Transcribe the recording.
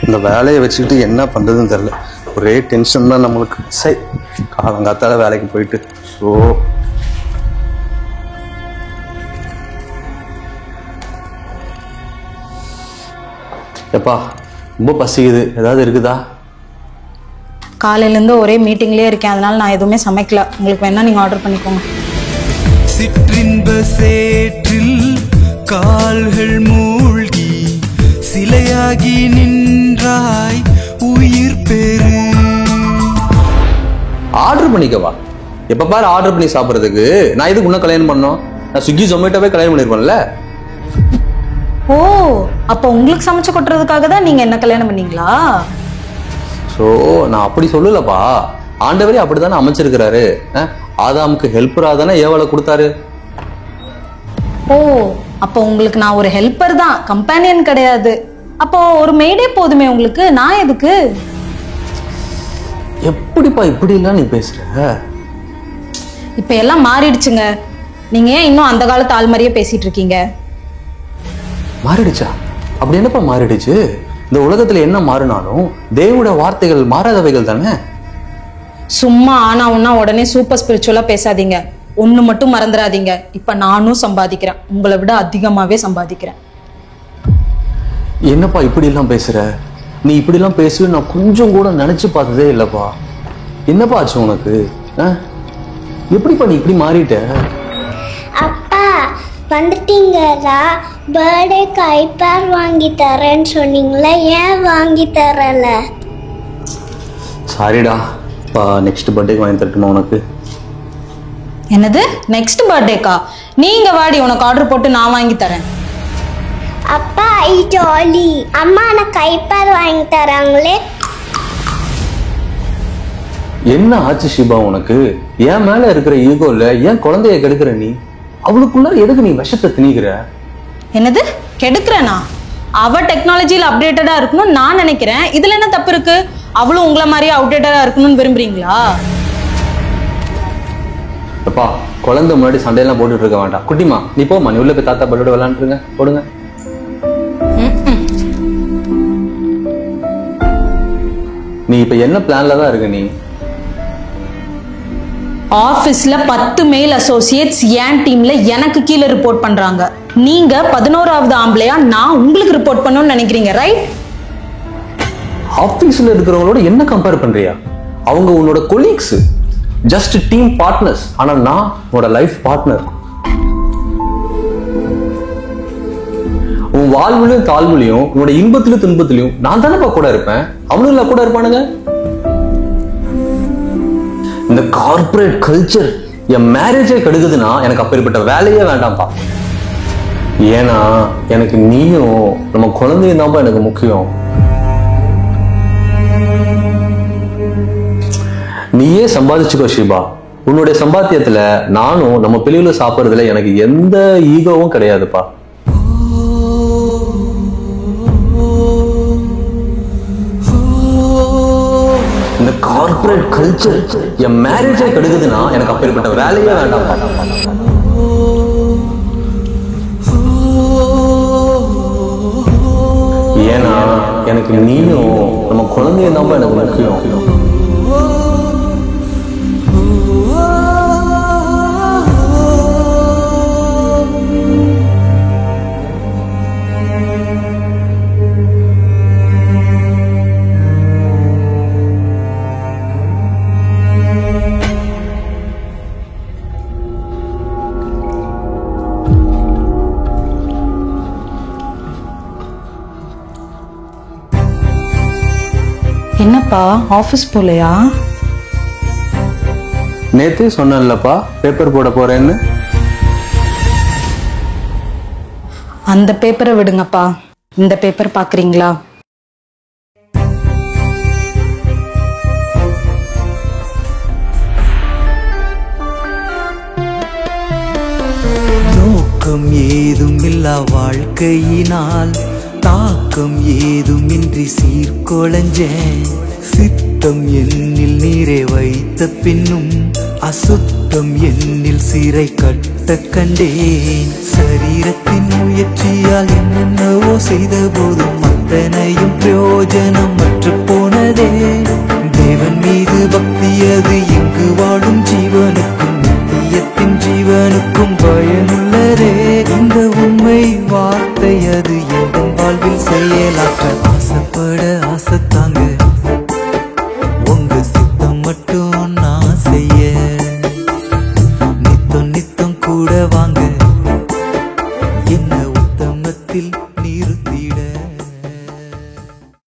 இந்த வேலையை வச்சுக்கிட்டு என்ன பண்ணுறதுன்னு தெரில. ஒரே டென்ஷன் தான் நம்மளுக்கு. சரி, காலங்காத்தால வேலைக்கு போயிட்டு எப்பா ரொம்ப பசிக்குது. ஏதாவது இருக்குதா? காலையிலேருந்து ஒரே மீட்டிங்லேயே இருக்கேன், அதனால நான் எதுவுமே சமைக்கல. உங்களுக்கு வேணா நீங்கள் ஆர்டர் பண்ணிக்கோங்க. சிற்றின்ப சேற்றில் கால்கள் மூழ்கி சிலையாகி நின்றாய் உயிர் பெரு. ஆர்டர் பண்ணிக்கவா? எப்ப பாரு ஆர்டர் பண்ணி சாப்பிட்றதுக்கு நான் இதுக்கு இன்னும் கல்யாணம் பண்ணோம்? நான் ஸ்விக்கி ஜொமேட்டோவே கல்யாணம் பண்ணிருப்பேன்ல. ஓ, அப்போ உங்களுக்கு சமைச்சு கொட்டுறதுக்காக தான் நீங்கள் என்ன கல்யாணம் பண்ணீங்களா? ஸோ நான் அப்படி சொல்லலப்பா. ஆண்டவரே அப்படித்தானே அமைச்சிருக்கிறாரு. ஆதாமுக்கு ஹெல்ப்பராக தானே ஏவலை கொடுத்தாரு. ஓ, அப்போ உங்களுக்கு நான் ஒரு ஹெல்ப்பர் தான், கம்பேனியன் கிடையாது. அப்போ ஒரு மெய்டே போதுமே உங்களுக்கு, நான் எதுக்கு? எப்படிப்பா இப்படி எல்லாம் நீ பேசுற? இப்ப எல்லாம் மாறிடுச்சுங்க. நீங்க ஏன் இன்னும் அந்த காலத்து ஆள் மாதிரியே பேசிட்டு இருக்கீங்க? மாறிடுச்சா? அப்படி என்னப்பா மாறிடுச்சு? இந்த உலகத்துல என்ன மாறினாலும் தேவனோட வார்த்தைகள் மாறாதவைகள் தானே. சும்மா ஆனா ஒன்னா உடனே சூப்பர் ஸ்பிரிச்சுவலா பேசாதீங்க. ஒண்ணு மட்டும் மறந்துடாதீங்க, இப்ப நானும் சம்பாதிக்கிறேன், உங்களை விட அதிகமாவே சம்பாதிக்கிறேன். என்னப்பா இப்படி எல்லாம் பேசுற? நீ இப்படி எல்லாம் பேசுவே நான் கொஞ்சம் கூட நினைச்சு பார்த்ததே இல்லப்பா. என்னப்பா ஆச்சு உனக்கு? எப்படிப்பா நீ இப்படி மாறிட்ட? அப்பா வந்துட்டீங்களா? பர்த்டேக்கு ஐபேட் வாங்கி தரேன்னு சொன்னீங்களே, ஏன் வாங்கி தரல? சாரிடா, நெக்ஸ்ட் பர்த்டேக்கு வாங்கி தரட்டுமா உனக்கு? என்னது நெக்ஸ்ட் பர்த்டேக்கா? நீங்க வாடி, உனக்கு ஆர்டர் போட்டு நான் வாங்கி தரேன். அப்பா ஐ ஜாலி, அம்மா எனக்கு ஐபேட் வாங்கி தராங்களே. என்ன ஆச்சு ஷிபா உனக்கு? என் மேல இருக்கிற ஈகோல ஏன் குழந்தைய கெடுக்கிற நீ? அவளுக்குள்ள எதுக்கு நீ விஷத்தை திணிக்கிற? என்னது கெடுக்கிறேனா? அவ டெக்னாலஜியில் அப்டேட்டடா இருக்கணும்னு நான் நினைக்கிறேன். இதுல என்ன தப்பு இருக்கு? அவளும் உங்களை மாதிரியே அவுடேட்டடா இருக்கணும்னு விரும்புறீங்களா? அப்பா குழந்தை முன்னாடி சண்டையெல்லாம் போட்டுட்டு இருக்க வேண்டாம். குட்டிமா நீ போமா, நீ உள்ள போய் தாத்தா பட்டோட விளையாண்டுருங்க, போடுங்க. நீ இப்ப என்ன பிளான்ல தான் இருக்க? நீ ஆபீஸ்ல 10 மெயில் அசோசியேட்ஸ் என் டீம்ல எனக்கு கீழே ரிப்போர்ட் பண்றாங்க. நீங்க 11வது ஆம்பளையா நான் உங்களுக்கு ரிப்போர்ட் பண்ணணும்னு நினைக்கிறீங்க, ரைட்? ஆபீஸ்ல இருக்கிறவங்களோட என்ன கம்பேர் பண்றியா? அவங்க உன்னோட கொலீக்ஸ், ஜஸ்ட் டீம் பார்ட்னர்ஸ். ஆனா நான் உன்னோட லைஃப் பார்ட்னர். உன் வாழ்வுலையும் தாழ்வுலையும் உன்னோட இன்பத்திலும் துன்பத்திலையும் நான் தானேப்பா கூட இருப்பேன். அவனுங்களா கூட இருப்பானுங்க? இந்த கார்பரேட் கல்ச்சர் என் மேரேஜே கெடுக்குதுன்னா எனக்கு அப்பேற்பட்ட வேலையே வேண்டாம்ப்பா. ஏன்னா எனக்கு நீயும் நம்ம குழந்தையும் தான்ப்பா எனக்கு முக்கியம். நீயே சம்பாதிச்சுக்கோ ஷிபா. உன்னுடைய சம்பாத்தியத்துல நானும் நம்ம பிள்ளைகளும் சாப்பிடுறதுல எனக்கு எந்த ஈகோவும் கிடையாதுப்பா. இந்த கார்பரேட் கல்ச்சர் என் மேரேஜே கெடுக்குதுன்னா எனக்கு அப்பேற்பட்ட வேலையே வேண்டாம்ப்பா. ஏன்னா எனக்கு நீயும் நம்ம குழந்தையும் தான்ப்பா எனக்கு முக்கியம். என்னப்பா ஆபீஸ் போலையா? நேத்தே சொன்னேன்லப்பா பேப்பர் போட போறேன்னு. அந்த பேப்பரை விடுங்கப்பா, இந்த பேப்பர் பாக்குறீங்களா? நோக்கம் ஏதும் இல்லா வாழ்க்கையினால் தாக்கம் ஏதுமின்றி சீர்குலைஞ்சேன். சித்தம் என்னில் நீரை வைத்த பின்னும் அசுத்தம் என்னில் சிறை கட்ட கண்டேன். சரீரத்தின் முயற்சியால் என்னென்னவோ செய்த போதும் அத்தனையும் பிரயோஜனம் மற்று போனதே. தேவன் மீது பக்தியது இங்கு வாழும் ஜீவனுக்கும் நித்தியத்தின் ஜீவனுக்கும் பயனுள்ளதே. இந்த உண்மை வார்த்தை அது என் வாழ்வில் செயலாற்ற ஆசைப்பட ஆசை